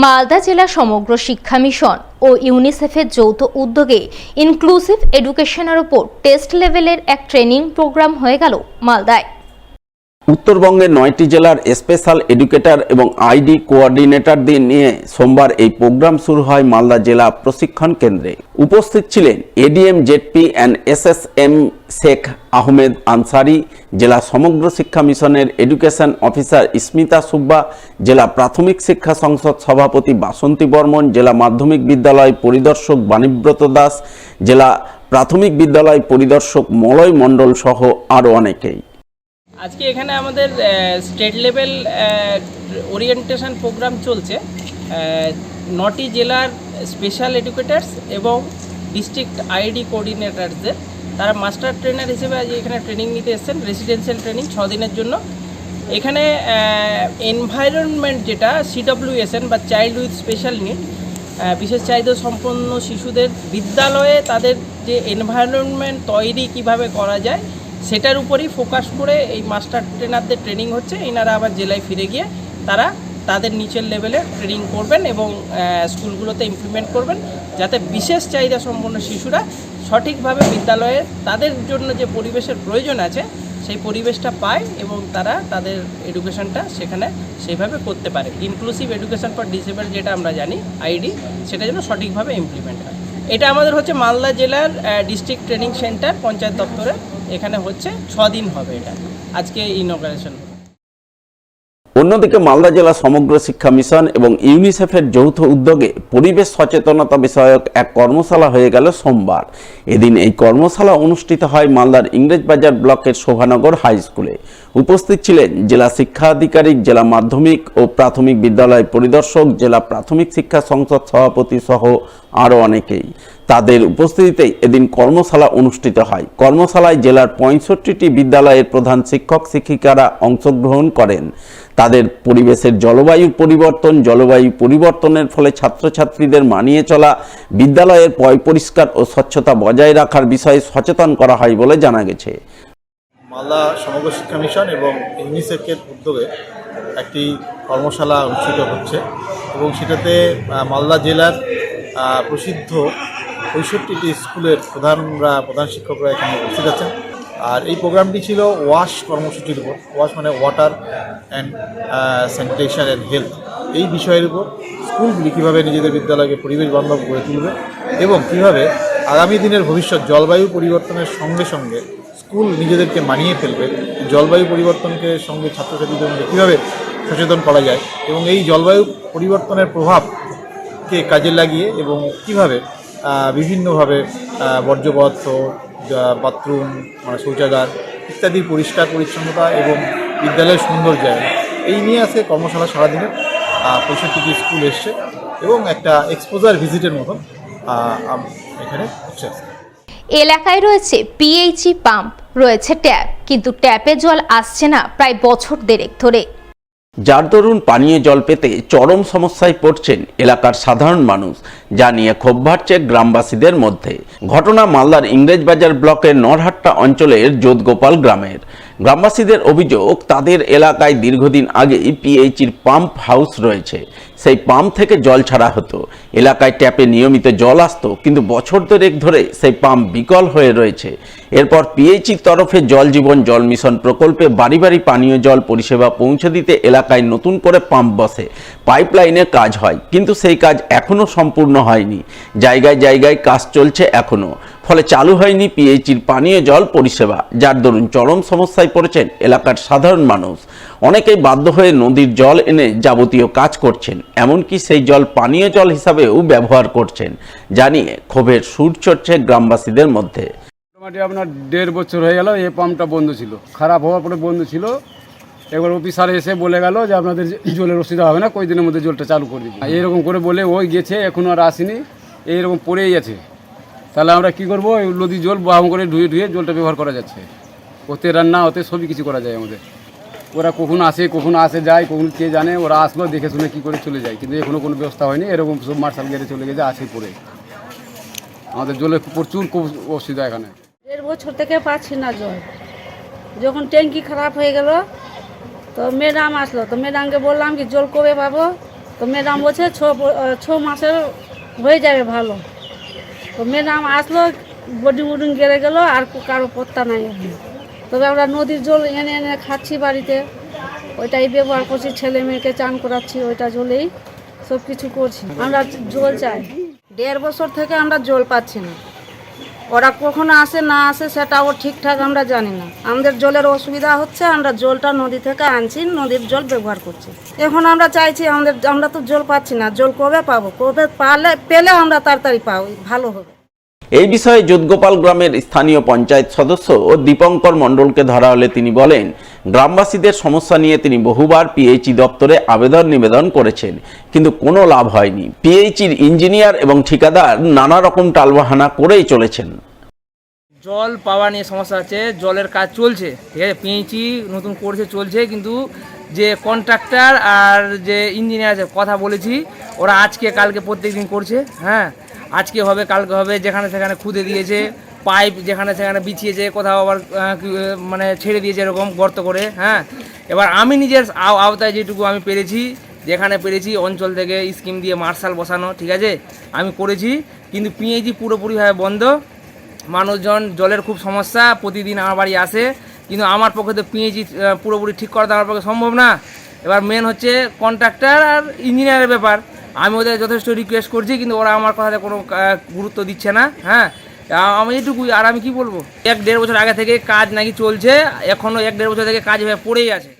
মালদা জেলা সমগ্র শিক্ষা মিশন ও ইউনিসেফের যৌথ উদ্যোগে ইনক্লুসিভ এডুকেশনের উপর টেস্ট লেভেলের এক ট্রেনিং প্রোগ্রাম হয়ে গেল মালদায়। উত্তরবঙ্গের 9টি জেলার স্পেশাল এডুকেটর এবং আইডি কোঅর্ডিনেটরদের নিয়ে সোমবার এই প্রোগ্রাম শুরু হয় মালদা জেলা প্রশিক্ষণ কেন্দ্রে। উপস্থিত ছিলেন ADM ZP and SSM Sheikh Ahmed Ansari, জেলা সমগ্র শিক্ষা মিশনের এডুকেশন অফিসার স্মিতা সুব্বা, জেলা প্রাথমিক শিক্ষা সংসদ সভাপতি বাসন্তী বর্মন, জেলা মাধ্যমিক বিদ্যালয় পরিদর্শক বাণীব্রত দাস, জেলা প্রাথমিক বিদ্যালয় পরিদর্শক মলয় মণ্ডল সহ আরও অনেকেই। আজকে এখানে আমাদের স্টেট লেভেল ওরিয়েন্টেশন প্রোগ্রাম চলছে। 9টি জেলার স্পেশাল এডুকেটার্স এবং ডিস্ট্রিক্ট আইডি কোঅর্ডিনেটরদের তারা মাস্টার ট্রেনার হিসেবে আজ এখানে ট্রেনিং নিতে এসেছেন, রেসিডেন্সিয়াল ট্রেনিং 6 দিনের জন্য। এখানে এনভায়রনমেন্ট যেটা CWSN বা চাইল্ড উইথ স্পেশাল নিড, বিশেষ চাহিদা সম্পন্ন শিশুদের বিদ্যালয়ে তাদের যে এনভায়রনমেন্ট তৈরি কিভাবে করা যায় সেটার উপরই ফোকাস করে এই মাস্টার ট্রেনারদের ট্রেনিং হচ্ছে। এনারা আবার জেলায় ফিরে গিয়ে তারা তাদের নিচের লেভেলে ট্রেনিং করবেন এবং স্কুলগুলোতে ইমপ্লিমেন্ট করবেন, যাতে বিশেষ চাহিদা সম্পন্ন শিশুরা সঠিকভাবে বিদ্যালয়ে তাদের জন্য যে পরিবেশের প্রয়োজন আছে সেই পরিবেশটা পায় এবং তারা তাদের এডুকেশনটা সেখানে সেইভাবে করতে পারে। ইনক্লুসিভ এডুকেশন ফর ডিসেবল যেটা আমরা জানি আইডি, সেটা যেন সঠিকভাবে ইমপ্লিমেন্ট হয়। এটা আমাদের হচ্ছে মালদা জেলার ডিস্ট্রিক্ট ট্রেনিং সেন্টার পঞ্চায়েত দপ্তরে, এখানে হচ্ছে 6 দিন হবে। এটা আজকে ইনঅগারেশন। অন্যদিকে মালদা জেলা সমগ্র শিক্ষা মিশন এবং ইউনিসেফের যৌথ উদ্যোগে পরিবেশ সচেতনতা বিষয়ক এক কর্মশালা হয়ে গেল সোমবার। এদিন এই কর্মশালা অনুষ্ঠিত হয় মালদার ইংরেজবাজার ব্লকের শোভানগর হাই স্কুলে। উপস্থিত ছিলেন জেলা শিক্ষা আধিকারিক, জেলা মাধ্যমিক ও প্রাথমিক বিদ্যালয় পরিদর্শক, জেলা প্রাথমিক শিক্ষা সংসদ সভাপতি সহ আরও অনেকেই। তাদের উপস্থিতিতেই এদিন কর্মশালা অনুষ্ঠিত হয়। কর্মশালায় জেলার 65টি বিদ্যালয়ের প্রধান শিক্ষক শিক্ষিকারা অংশগ্রহণ করেন। তাদের পরিবেশের জলবায়ু পরিবর্তনের ফলে ছাত্রছাত্রীদের মানিয়ে চলা, বিদ্যালয়ের পরিষ্কার ও স্বচ্ছতা বজায় রাখার বিষয়ে সচেতন করা হয় বলে জানা গেছে। মালদা সমগ্র শিক্ষা মিশন এবং ইউনিসেফের উদ্যোগে একটি কর্মশালা অনুষ্ঠিত হচ্ছে এবং সেটাতে মালদা জেলার প্রসিদ্ধ 65টি স্কুলের প্রধান শিক্ষকরা এখানে উপস্থিত আছেন। আর এই প্রোগ্রামটি ছিল ওয়াশ কর্মসূচির উপর। ওয়াশ মানে water and sanitation and health, এই বিষয়ের উপর স্কুলগুলি কীভাবে নিজেদের বিদ্যালয়কে পরিবেশ বান্ধব গড়ে তুলবে এবং কীভাবে আগামী দিনের ভবিষ্যৎ জলবায়ু পরিবর্তনের সঙ্গে সঙ্গে স্কুল নিজেদেরকে মানিয়ে ফেলবে, জলবায়ু পরিবর্তনকে সঙ্গে ছাত্রছাত্রীদের মধ্যে কীভাবে সচেতন করা যায় এবং এই জলবায়ু পরিবর্তনের প্রভাবকে কাজে লাগিয়ে এবং কীভাবে বিভিন্নভাবে বর্জ্য পদার্থ, বাথরুম মানে শৌচাগার ইত্যাদি পরিষ্কার পরিচ্ছন্নতা এবং বিদ্যালয়ের সুন্দর জায়গা, এই নিয়ে আছে কর্মশালা। সারাদিনের 65টি স্কুল এসছে এবং একটা এক্সপোজার ভিজিটের মতন এখানে হচ্ছে। এলাকায় রয়েছে পিএইচই পাম্প, রয়েছে ট্যাপ, কিন্তু ট্যাপে জল আসছে না প্রায় বছর দেড়েক ধরে। যার দরুন পানীয় জল পেতে চরম সমস্যায় পড়ছেন এলাকার সাধারণ মানুষ, যা নিয়ে ক্ষোভ বাড়ছে গ্রামবাসীদের মধ্যে। ঘটনা মালদার ইংরেজবাজার ব্লকের নরহাট্টা অঞ্চলের যোধগোপাল গ্রামের। গ্রামবাসীদের অভিযোগ, তাদের এলাকায় দীর্ঘদিন আগেই পিএইচির পাম্প হাউস রয়েছে। সেই পাম্প থেকে জল ছাড়া হতো। এলাকায় ট্যাপে নিয়মিত জল আসতো, কিন্তু বছর দেড়েক ধরে সেই পাম্প বিকল হয়ে রয়েছে। এরপর পিএইচির তরফে জল জীবন জল মিশন প্রকল্পে বাড়ি বাড়ি পানীয় জল পরিষেবা পৌঁছে দিতে এলাকায় নতুন করে পাম্প বসে, পাইপলাইনের কাজ হয়, কিন্তু সেই কাজ এখনও সম্পূর্ণ হয়নি। জায়গায় জায়গায় কাজ চলছে এখনও, ফলে চালু হয়নি পিএইচির পানীয় জল পরিষেবা, যার দরুন চরম সমস্যায় পড়েছেন এলাকার সাধারণ মানুষ। অনেকেই বাধ্য হয়ে নদীর জল এনে যাবতীয় কাজ করছেন, এমনকি সেই জল পানীয় জল হিসাবেও ব্যবহার করছেন, জানিয়ে ক্ষোভের সুর চড়ছে গ্রামবাসীদের মধ্যে। মোটামুটি আপনার 1.5 বছর হয়ে গেল এই পাম্পটা বন্ধ ছিল, খারাপ হওয়ার পরে বন্ধ ছিল। এবার অফিসার এসে বলে গেল যে আপনাদের জলের অসুবিধা হবে না, কয়েকদিনের মধ্যে জলটা চালু করে দিবি। এইরকম করে বলে ওই গেছে, এখনও আর আসেনি, এইরকম পড়েই আছে। তাহলে আমরা কী করবো? ওই নদীর জল বাহন করে ধুয়ে জলটা ব্যবহার করা যাচ্ছে, ওতে রান্না ওতে সবই কিছু করা যায় আমাদের। ওরা কখন আসে যায়, কখন কে জানে। ওরা আসলো, দেখে শুনে কী করে চলে যায়, কিন্তু এখনও কোনো ব্যবস্থা হয়নি। এরকম সব মার্শাল গেড়ে চলে গেছে, আসে পড়ে। আমাদের জলের প্রচুর অসুবিধা এখানে। 1.5 বছর থেকে পাচ্ছি না জল। যখন ট্যাঙ্কি খারাপ হয়ে গেল তো ম্যাডাম আসলো, তো ম্যাডামকে বললাম কি জল কবে পাবো? তো ম্যাডাম বলছে 6 মাসের হয়ে যাবে ভালো। তো ম্যাডাম আসলো, বোর্ডিং গেড়ে গেলো, আর কারো পত্তা নাই এখন। তবে আমরা নদীর জল এনে এনে খাচ্ছি বাড়িতে, ওইটাই ব্যবহার করছি, ছেলে মেয়েকে চান করাচ্ছি, ওইটা জলেই সব কিছু করছি। আমরা জল চাই। 1.5 বছর থেকে আমরা জল পাচ্ছি না। ওরা কখনো আসে না আসে সেটাও ঠিকঠাক আমরা জানি না। আমাদের জলের অসুবিধা হচ্ছে, আমরা জলটা নদী থেকে আনছি, নদীর জল ব্যবহার করছি। এখন আমরা চাইছি, আমরা তো জল পাচ্ছি না, জল কবে পাবো? কবে পেলে আমরা তাড়াতাড়ি পাবো, ভালো হবে। এই বিষয়ে যোধগোপাল গ্রামের স্থানীয় পঞ্চায়েত সদস্য ও দীপঙ্কর মণ্ডলকে ধরা হলে তিনি বলেন, গ্রামবাসীদের সমস্যা নিয়ে তিনি বহুবার পিএইচই দপ্তরে আবেদন নিবেদন করেছেন, কিন্তু কোনো লাভ হয়নি। পিএইচির ইঞ্জিনিয়ার এবং ঠিকাদার নানা রকম টালবাহানা করেই চলেছেন। জল পাওয়া নিয়ে সমস্যা আছে, জলের কাজ চলছে, ঠিক আছে, পিএইচই নতুন করছে, চলছে, কিন্তু যে কন্ট্রাক্টর আর যে ইঞ্জিনিয়ার আছে কথা বলেছি, ওরা আজকে কালকে প্রত্যেক দিন করছে। হ্যাঁ, আজকে হবে কালকে হবে, যেখানে সেখানে খুদে দিয়েছে, পাইপ যেখানে সেখানে বিছিয়েছে, কোথাও আবার মানে ছেড়ে দিয়েছে এরকম গর্ত করে। হ্যাঁ, এবার আমি নিজের আওতায় যেটুকু আমি পেরেছি, যেখানে পেরেছি অঞ্চল থেকে স্কিম দিয়ে মার্শাল বসানো, ঠিক আছে, আমি করেছি, কিন্তু পিএইচই পুরোপুরিভাবে বন্ধ। মানুষজন জলের খুব সমস্যা, প্রতিদিন আমার বাড়ি আসে, কিন্তু আমার পক্ষে তো পিএইচই পুরোপুরি ঠিক করা তো আমার পক্ষে সম্ভব না। এবার মেন হচ্ছে কন্ট্রাক্টর আর ইঞ্জিনিয়ারের ব্যাপার। আমি ওদের যথেষ্ট রিকোয়েস্ট করছি, কিন্তু ওরা আমার কথাতে কোনো গুরুত্ব দিচ্ছে না। হ্যাঁ, আমি এটুকুই, আর আমি কি বলবো। 1-1.5 বছর আগে থেকে কাজ নাকি চলছে, এখনও 1-1.5 বছর থেকে কাজ এভাবে পড়েই আছে।